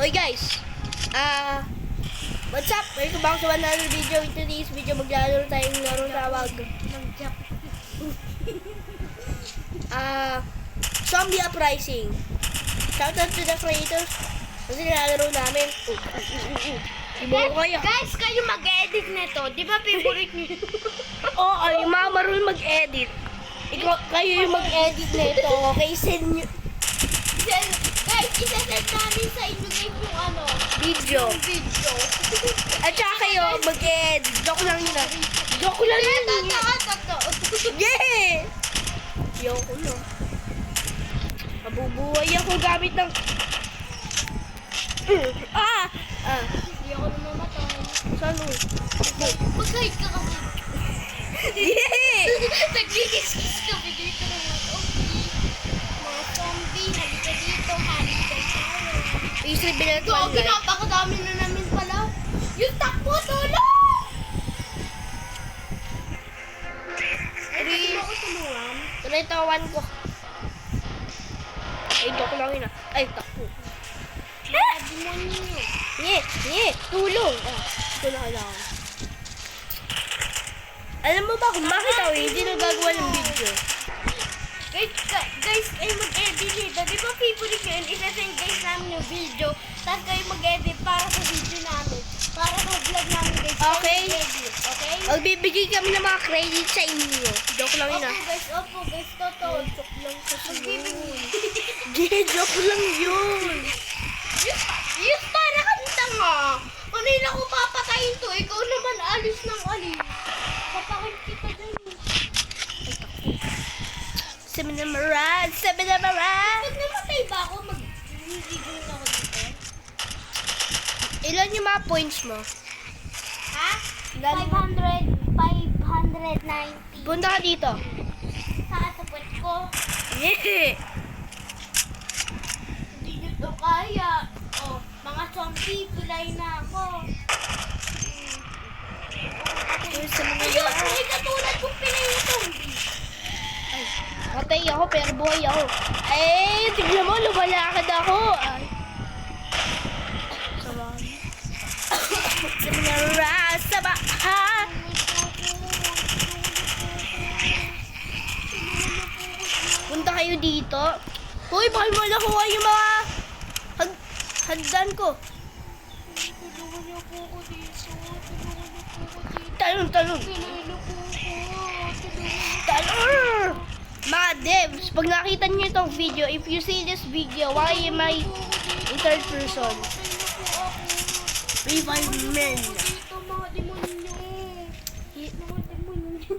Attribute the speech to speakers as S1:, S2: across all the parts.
S1: Oy guys, what's up? Welcome back to another video. In today's video, maglalaro tayong larong tawag ng Jap. Zombie Uprising. Shoutout to the creators kasi nilalaro namin.
S2: Guys, kayo mag-edit nito. Di ba favorite niyo?
S1: Oo, yung mga marunong mag-edit. Kayo yung mag-edit nito. Okay, send nyo.
S2: Guys, isasend namin sa inyo guys yung ano.
S1: Video.
S2: Video.
S1: At saka kayo mag-edit. Joke lang yun. Joke lang yun.
S2: Totoo.
S1: Yeah! Yoko no. Mabubuhay ako gamit ng...
S2: Hindi ako namamatay.
S1: Saan mo?
S2: Mag-hide ka kami.
S1: Yeah!
S2: Naglilis-lis kami dito ng mga zombie. Mga zombie, halika dito, halika tayo.
S1: Please reveal it
S2: So,
S1: one life.
S2: napakadami na namin pala. Yung takbo, tulong! Ay, ako tulungan.
S1: Tuloy-tawan ko. Ay, joke lang yun Ay, takbo.
S2: Demonyo.
S1: Tulong. Tulong lang. Alam mo ba kung bakit ako hindi nagagawa ng video?
S2: Guys, kayo mag-edit nito. Di ba favorite nyo yun? Isasend guys namin yung video. Tapos kayo mag-edit para sa video namin. Para sa vlog namin guys.
S1: Okay.
S2: Edit, okay?
S1: Magbibigay kami ng mga credit sa inyo. Joke lang yun
S2: Opo guys, totoo.
S1: Joke lang kasi
S2: Magbibigay.
S1: Joke lang yun.
S2: Yes, para kang tanga. Kanina ko papatayin to. Ikaw naman alis ng alis. Papakain kita dyan.
S1: Seminamaran!
S2: Pag namatay ba ako, mag-video ako dito?
S1: Ilan yung mga points mo?
S2: Ha? 590.
S1: Punta ka dito.
S2: Saan sa puwet ko?
S1: Yeah!
S2: Hindi nyo to kaya. Oh, mga zombie, pilay na ako. Ayun, may katulad kong pilay na zombie.
S1: Matay ako pero buhay ako. Eh, tignan mo, lumalakad ako. Ay. Sama. Seminamaran! Sama! Ha? Punta kayo dito. Hoy, bakit mo nakuha yung mga hagdan ko?
S2: Tulungan niyo po ako dito.
S1: Talon!
S2: Tulungan niyo po ako.
S1: Mga devs, pag nakita niyo itong video, if you see this video, why am I in third person? Revive men.
S2: Dito, mga demonyo. Mga demonyo.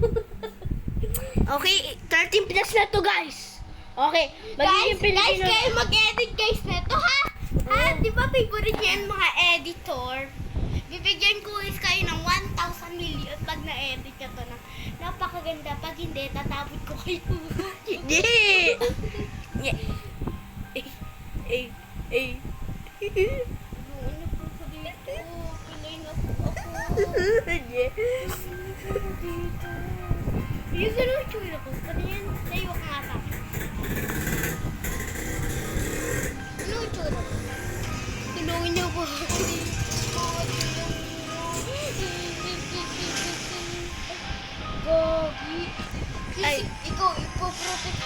S1: Okay, 13 plus na to guys. Okay, magiging
S2: Guys,
S1: Pilipino.
S2: kayo mag-edit guys neto ha? Ha? Di ba favorite niyo yan mga editor? Bibigyan ko guys kayo ng 1,000 million pag na-edit ka to na napakaganda. Pag hindi, tatapot ko kayo.
S1: Yeah. Yeah. Eh.
S2: Tulungan niyo po ko dito. Pilay na po ako.
S1: Yeah.
S2: Dito. Yung ganun tsura ko. Pati yan, tayo ka nga sa akin. Ano yung tsura ko? Tulungan niyo po ako dito. Gogi.
S1: Ay.
S2: Ikaw, ipoprotect.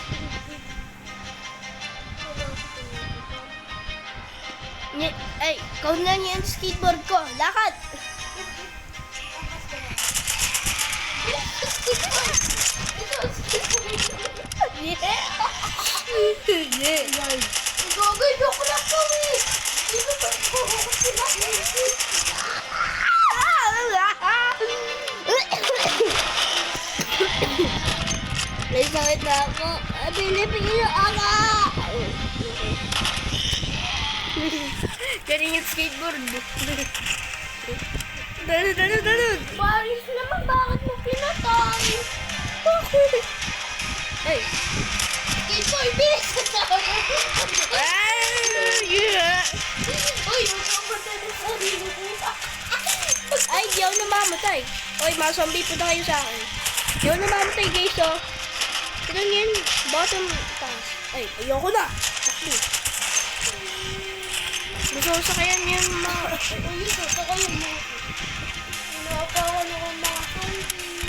S1: Ay, count na niya ang skateboard ko. Lakad! Yeah.
S2: Gogi, joke lang kami. Dito pa ito.
S1: May sakit na ako. Pilipino ako! Galing yung skateboard. Dalun.
S2: Paris naman, bakit mo pinatay?
S1: Bakit? Ay.
S2: Skateboard, bilis ka sa
S1: Yeah.
S2: Uy, huwag kang matay sa sarili ko.
S1: Ay, di ako namamatay. Oy, mga zombie, punta kayo sa akin. Di ako namamatay, guys, oh. Tignan yan, bottom taas. Ay, ayoko na. Takbo. Masasakayan yung mga...
S2: Ayun, sasakayan mo ako. Inapawan ako ng mga zombie.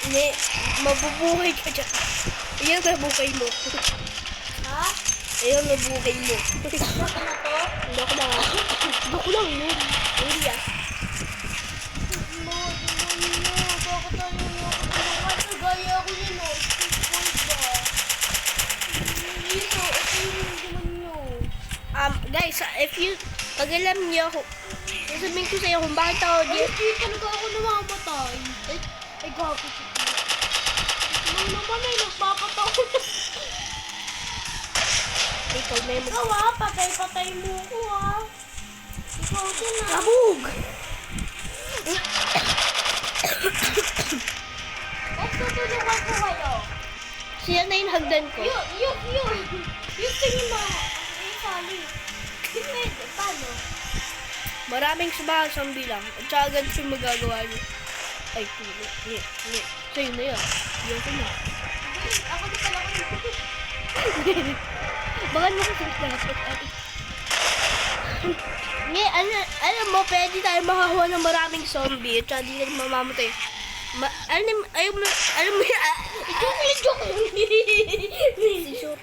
S1: Hindi, mabubuhay ka dyan. Ayan na buhay mo.
S2: Ha?
S1: Ayan na buhay mo.
S2: Baka na to?
S1: Hindi ako lang. Hindi ako lang yun. Hindi ah.
S2: Bakit tayo mo ako tulungan? Gaya ko yun, oh. Dito, ito yung naman nyo.
S1: Guys, if you... Pag alam niyo ako, sasabihin ko sa'yo kung bakit ako
S2: Ay,
S1: dito.
S2: di talaga ako namamatay. Ay, gago siya. Nung naman ay nagpapataw.
S1: Ikaw na yung
S2: Ikaw ah, patay-patay mo ko ah. Ikaw din ah.
S1: Kabog!
S2: Ba't tutulungan ko kayo?
S1: Siya na yung hagdan ko.
S2: Yung tingin mo. Ay, sali. Pwede, paano?
S1: Maraming zombie lang. At saka agad siya magagawa niyo. Ay, hindi. Sa'yo na yun. Yan ko na.
S2: Ako di pala ko.
S1: Baka mo kasi dapat ay. Ngayon, alam mo, pwede tayo makakuha ng maraming zombie at saka di tayo mamamatay. Alam mo yan.
S2: Joke lang.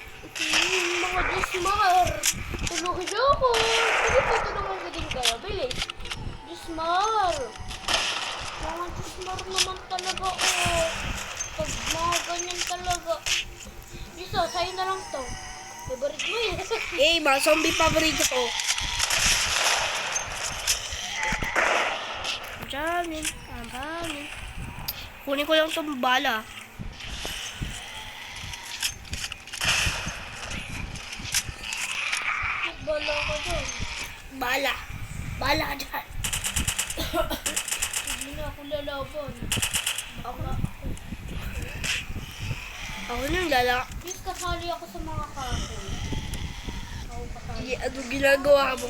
S2: Mga Dismar. Tulungan niyo ako. Sige po, tulungan ko din kayo. Bilis. Dismar. Mga Dismar naman talaga ako. Pag mga ganyan talaga. Isa, sa'yo na lang to. Favorite mo eh.
S1: Mga zombie paborito ko. Diyan, ang kunin ko lang itong bala.
S2: Bala ka dyan.
S1: Bala. Bala ka dyan.
S2: Hindi na ako lalaban. Ako.
S1: Ako nang lala.
S2: Please, kasali ako sa mga kahoy. Ako kasali.
S1: Ano ginagawa mo?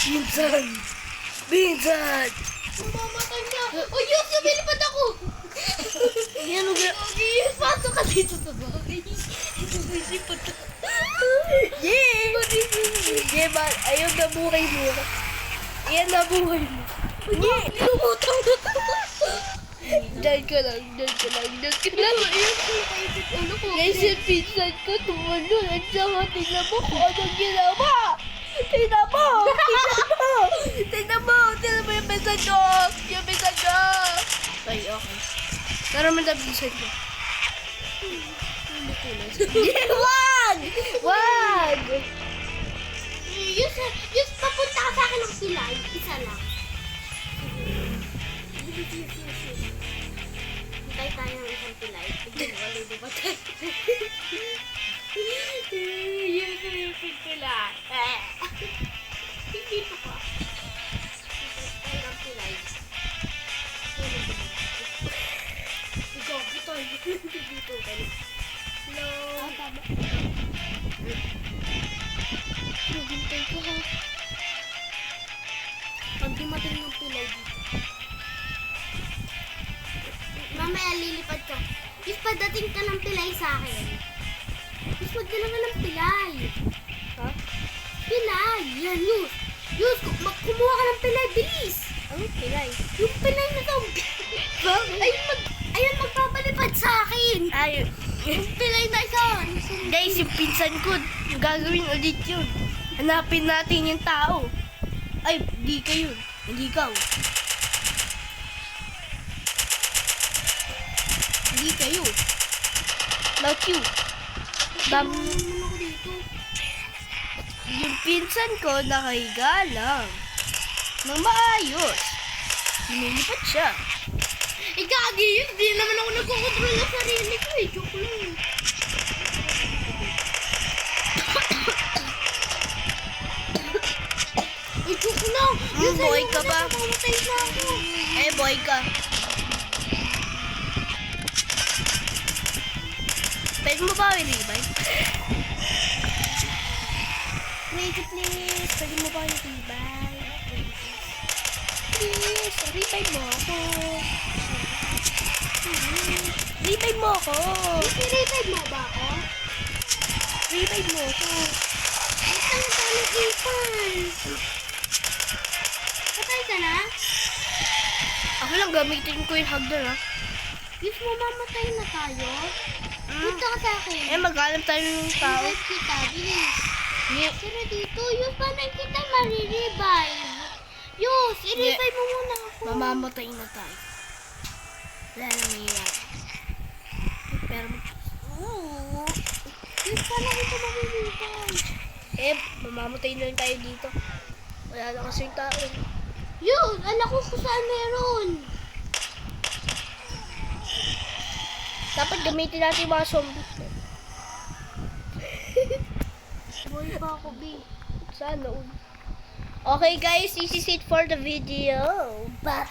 S1: Minsan.
S2: Mamatay na. Oh, Diyos, lumilipad ako.
S1: Yan ang
S2: Yes, pasok ka dito sa bahay. Lumilipad ako.
S1: Yeah, ba? Ayaw na buhay mo. Yan na buhay mo.
S2: Yeah, lumutang na.
S1: Diyan ka lang.
S2: Ano ko?
S1: Guys, yung pinsan ko tumalun. At saka tingnan mo kung anong ginawa. Tingnan mo yung pinsan ko. Ay, okay. Pero man na pinsan ko. Wag!
S2: Yes, papunta ka sa akin ng pilay. Isa lang. Hintay tayo ng isang pilay. Tignan mo, wala ba tayo? Yes, yung pilay. Dito pa. Hintay ng pilay. Ikaw, ito. Dito, dali. Hello. Tama. Hintay ko ha. Pag dumating ng pilay dito. Mamaya lilipad ko. If padating ka ng pilay sa akin. If magdala ka ng pilay.
S1: Ha?
S2: Pilay. Yan, Yus. Yus, kumuha ka ng pilay. Bilis.
S1: Ano pilay?
S2: Yung pilay na zombie. Ayun, magpapalipad sa akin.
S1: Ay,
S2: Yung pilay na isa.
S1: guys, yung pinsan ko, gagawin ulit yun. Hanapin natin yung tao. Ay, di kayo. Hindi ikaw. Hindi kayo. Not you.
S2: Naman ako dito.
S1: Yung pinsan ko nakahiga lang. Nang maayos. Lumilipad siya.
S2: Gagi yun. Di naman ako nagkocontrol ng sarili ko eh. Joke lang. Ay, joke lang. Yun, sa'yo
S1: Boy ka
S2: mo
S1: ba?
S2: na mamatay na ako.
S1: Eh, boy ka. Pwede mo ba ilibay? Please. Pwede mo ba ilibay? Please, revive mo ako. Revive mo ako.
S2: I-revive mo ba ako?
S1: Revive mo ako. gagamitin ko yung hagdan ha.
S2: Yes, mamamatay na tayo. Dito ka sa akin.
S1: Eh, maghanap tayo ng tao.
S2: Revive kita, bilis.
S1: Yeah.
S2: Tara dito, Yus, paano kita marirevive? Yus, i-revive mo muna ako.
S1: Mamamatay na tayo. Wala nang nangyayari. Pero
S2: Oo. Yus, paano kita marirevive?
S1: eh, mamamatay na rin tayo dito. Wala na kasi yung tao.
S2: Yus, alam ko kung saan meron.
S1: Dapat gamitin natin yung mga zombie.
S2: Boy pa ako, B.
S1: Sana. Okay guys, this is it for the video. Bye.